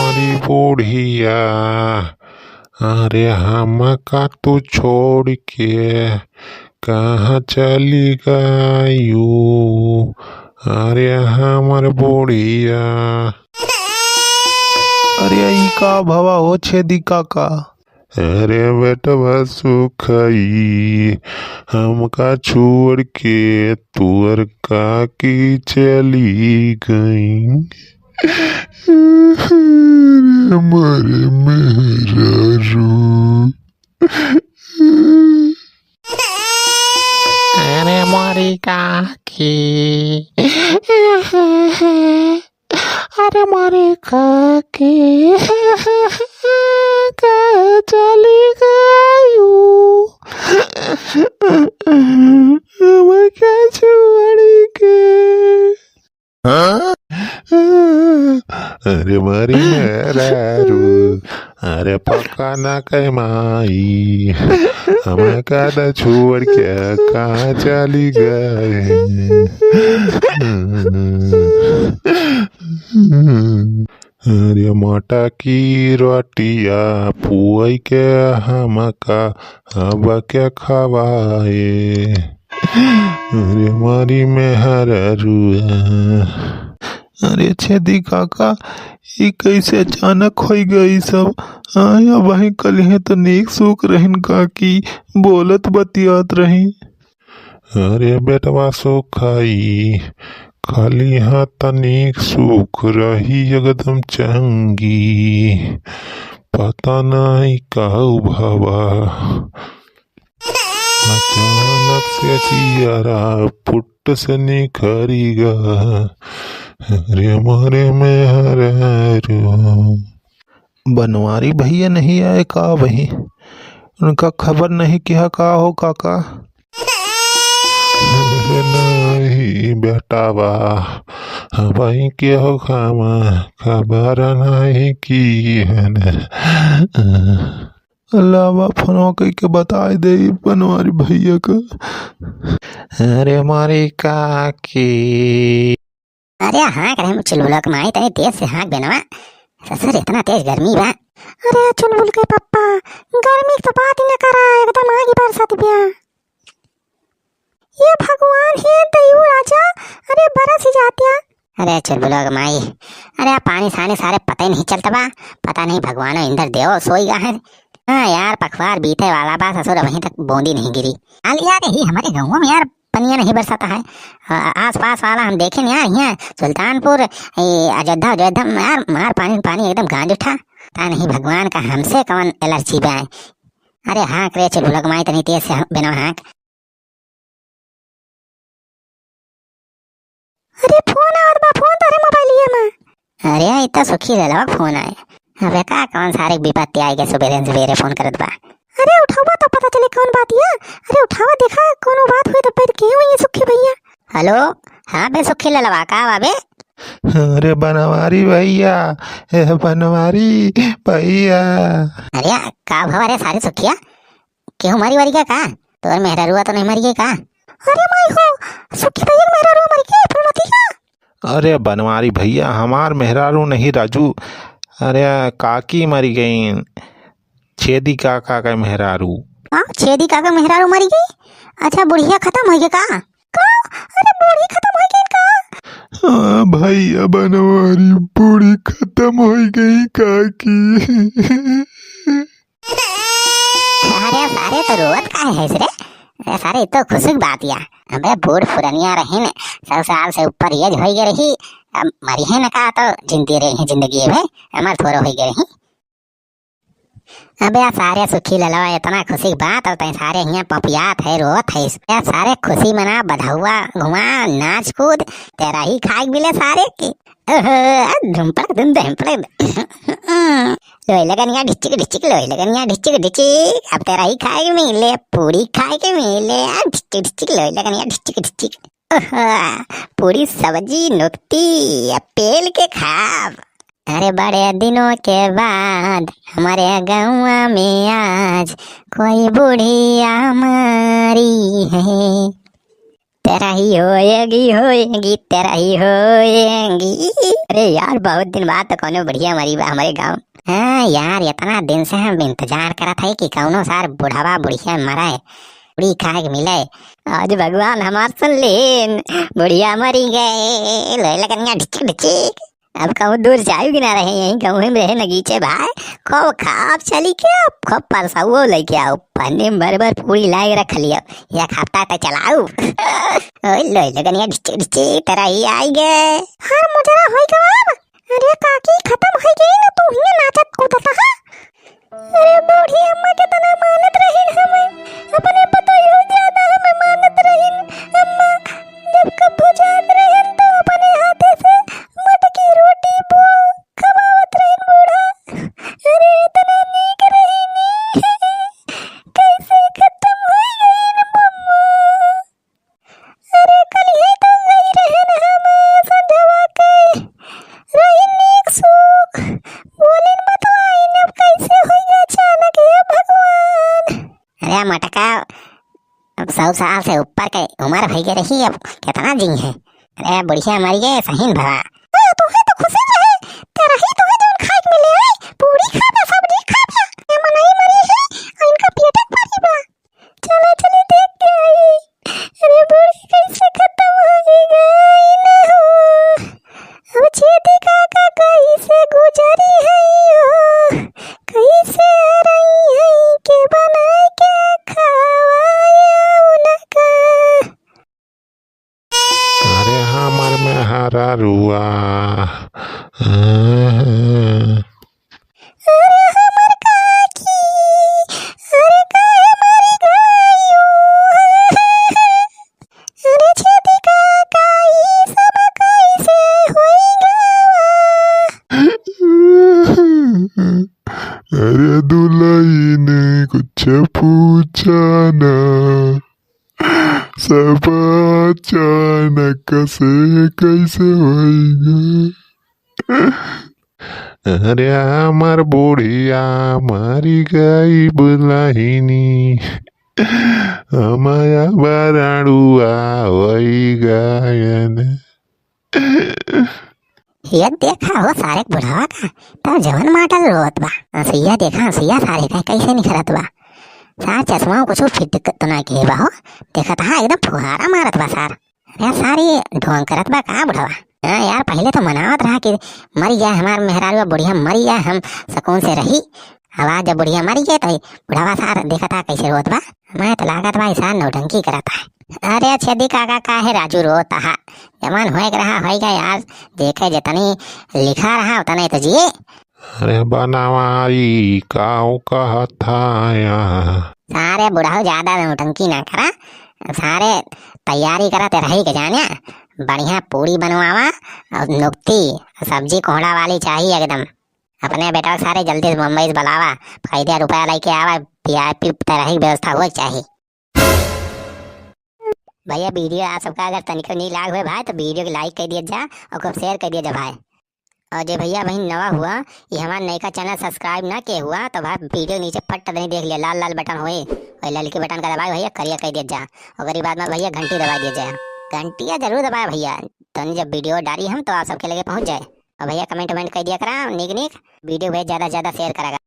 मारी बुढ़िया, अरे हमका तू छोड़ के कहाँ चली गयू, अरे हमर बुढ़िया। अरे ई का भवा हो छेदी काका। अरे बेटवा सुखई हमका छोड़ के तुअर काकी चली गई, हमारे मेहरारू। अरे मारी काकी, अरे मारी काकी कहाँ चली गयू, मैं क्या छोड़ के। अरे मारी मेहरारू, अरे पक्का ना कह माई हमें का छोड़ के कहाँ चली गए। अरे मोटा की रोटिया पुआई के हमका अब के खवाए, अरे मारी मेहरारू। अरे छेदी काका ई कैसे अचानक हो गई सब। आया वही कल है तो नेक सुख रहन काकी, बोलत बतियात रही। अरे बेटवा सुखाई खाली हाँ तनिक सुख रही एकदम चंगी, पता नहीं कहू भवा अचानक से चियारा पुट से निखरी गा, अरे मारे मेहरारू। बनवारी भैया नहीं आए का वही, उनका खबर नहीं क्या का हो काका। अरे नहीं बेटावा भाई के हो खामा खबर नहीं की है न। अल्लाह फोन कह के बता दे बनवारी भैया का। अरे मारी काकी, अरे हाँ करे चुलबुल के माई तनी तेज से हाँक बेनवा, ससुर इतना तेज गर्मी बा। अरे चुलबुल के पप्पा गर्मी तो बात ही न करा, एकदम आगी बरसात बिया। ये भगवान है दयू राजा, अरे बरस ही जातिया। अरे चुलबुल के माई, अरे पानी साने सारे पता ही नहीं चलता बा, पता नहीं भगवानो इंद्र देव सोई गा है। हाँ यार पखवार बीते वाला बा, ससुर वहीं तक बूंदी नहीं गिरी। हाल यार यही हमारे गाँव में यार पनिया नहीं बरसाता है। आस पास वाला हम देखें यार, यहाँ सुल्तानपुर अयोध्या अयोध्या यार मार पानी पानी एकदम गांज उठा। ता नहीं भगवान का हमसे कौन एलर्जी बा। अरे हाँ करे चुलबुल के माई तनी तेज से बिना हाँक। अरे फोन और बा, फोन तारे मोबाइलिया में। अरे इतना सुखी ललवा फोन आए, अबे का कौन सारे विपत्ति आई के सुबह सवेरे फोन करत बा। अरे उठावा तो पता चले कौन बात या। अरे उठावा देखा कौन बात हुई तो फिर क्यों ये सुखी भैया। हेलो हाँ बे सुखी ललवा का बाबे। अरे बनवारी भैया, बनवारी भैया। अरे का भवा रे सारे सुखिया, क्यों मरी वरी क्या का, तोर मेहरारुआ तो नहीं मरी गई का। अरे माई हो सुखी भैया मेहरारुआ मरी गई फुलमती का। अरे बनवारी भैया हमार मेहरारू नहीं राजू, अरे काकी मरी गई, छेदी काका का मेहरारू। हाँ छेदी काका मेहरारू मरी गई। अच्छा बुढ़िया खत्म हो गई का। अरे बूढ़ी खत्म हो गई का। हाँ भैया बनवारी बूढ़ी खत्म हो गई काकी। अरे सारे तो रोवत का है रे, अरे सारे तो खुशी बात या। अबे बूढ़ पुरनिया रही न 100 साल से ऊपर एज हो गई रही, अब मरी है न का तो जिंदी रही जिंदगी है हमार थोड़ा हो गई रही। अबे सारे सुखी ललवा इतना खुशी बात और तय सारे यहाँ पपियात है रोत है, सारे खुशी मना बधाउआ घुमा नाच कूद तेरा ही खाए मिले सारे की। धुमपड़क धुम धुमपड़क लोई लगनिया ढिचिक ढिचिक लोई लगनिया ढिचिक ढिचिक, अब तेरा ही खाए के मिले पूरी खाए के मिले ढिचिक ढिचिक लोई लगनिया ढिचिक ढिचिक। पूरी सब्जी नुकती पेल के खाब। अरे बड़े दिनों के बाद हमारे गाँव में आज कोई बुढ़िया मरी है, तेरा ही होएगी तेरा ही होएगी। अरे यार बहुत दिन बाद तो कौनो बढ़िया मरी बा हमारे गाँव। हाँ यार इतना दिन से हम इंतजार करा था कि कौनो सार बुढ़ावा बुढ़िया मराए, बुढ़ी खाए के मिले। आज भगवान हमार सुन लेन, बुढ़िया मरी गए लोहे लगनिया ढिचक ढिचक। अब कहूँ दूर जाओगी ना रहे, यहीं कहूँ में रहे नगीचे भाई। खूब खाप चली के खूब परसाऊ लेके आओ, पन्ने में भर पूरी लाए रख लियो, या खाता तो चलाऊ। लोहे लगनिया ढिचक ढिचक तेरा ही आई गए। हाँ मुजरा होई गवा। अरे काकी खत्म हो गई ना, तू ही नाचत कूदता है। अरे बूढ़ी अम्मा के तना मानत रही हमें, अपने बताइयो ज्यादा हमें मानत रही अम्मा। जब कब जात रहे तो अपने हाथे से मटकी रोटी पो खवावत रही बूढ़ा। अरे इतना नीक रही नी, कैसे खत्म हो गई न मम्मा। अरे कल ही तो गई रहन हम संजवा के, रही नीक सुख बोलिन मतवाई न कैसे हो गया अचानक ये भगवान। अरे मटका अब 100 साल से ऊपर के उम्र भई के रही, अब कितना जी है। अरे बुढ़िया मरी गए सहीन भवा। तू है तो खुशी रहे, तेरा ही तो है जो खाए के मिले आई, पूरी खा बा सब्जी खा बा, ये मनाई मरी है और इनका पेट भरी बा। चलो चलो देख के आई। अरे बूढ़ी कैसे खत्म हो गई ना हो, अब छेदी काका कैसे गुजरी है हो, कैसे रही है के बना के खवाया उनका। अरे हमर में हरा रुआ। अरे हमर काकी, अरे काहे मरी गई हो। अरे छेदी काका ई सब कैसे होई गवा। अरे दुलाई ने कुछ पूछा ना, सब अचानक से कैसे होएगा। अरे हमार बुढ़िया मरी गई बुलाहिनी, हमाया बराड़ुआ होई गायन। ये देखा हो सारे बुढ़ावा का तब जवन माटल रोत बा। सिया देखा सिया सारे का कैसे निखरत बा। सार चश्मा कुछ फिट तो ना के बा हो, देखा था एकदम फुहारा मारत बा सार। अरे सारी ढोंग करत बा का बुढ़ावा। हाँ यार पहले तो मनावत रहा कि मरी जाए हमार मेहरारू बुढ़िया मरी जाए, हम सुकून से रही। आवाज जब बुढ़िया मरी गई तो बुढ़ावा सार देखा था कैसे रोत बा। मैं तो लागत बा सार नौटंकी करता है। अरे छेदी काका काहे राजू रोता है, जमान होए रहा होएगा यार, देखे जितनी लिखा रहा उतना ही तो जिए। अरे बनावाई काऊ कहता यहाँ। सारे बुढ़ाओ ज्यादा नौटंकी ना करा, सारे तैयारी करा ते रही के जाने। बढ़िया पूरी बनवावा और नुक्ती सब्जी कोहड़ा वाली चाहिए एकदम। अपने बेटा सारे जल्दी मुंबई से बुलावा, फायदा रुपया लेके आवा, वीआईपी तरह की व्यवस्था हो चाहिए। भैया वीडियो आप सबका अगर तनिक नहीं लाग हुए भाई तो वीडियो को लाइक कर दिया जा और खूब शेयर कर दिया जा भाई। और जो भैया बहन नवा हुआ ये हमारा नई का चैनल सब्सक्राइब ना किया हुआ तो भाई वीडियो नीचे फट नहीं देख लिया, लाल लाल बटन हुए और ललकी बटन का दबाए भैया करिया कर दिया जा, और गरीब बाद में भैया घंटी दबा दिया जाए। घंटिया जरूर दबाए भैया, तो जब वीडियो डाली हम तो आप सबके लगे पहुंच जाए। और भैया कमेंट कर दिया करा निक निक वीडियो भेज ज्यादा से ज्यादा शेयर करा।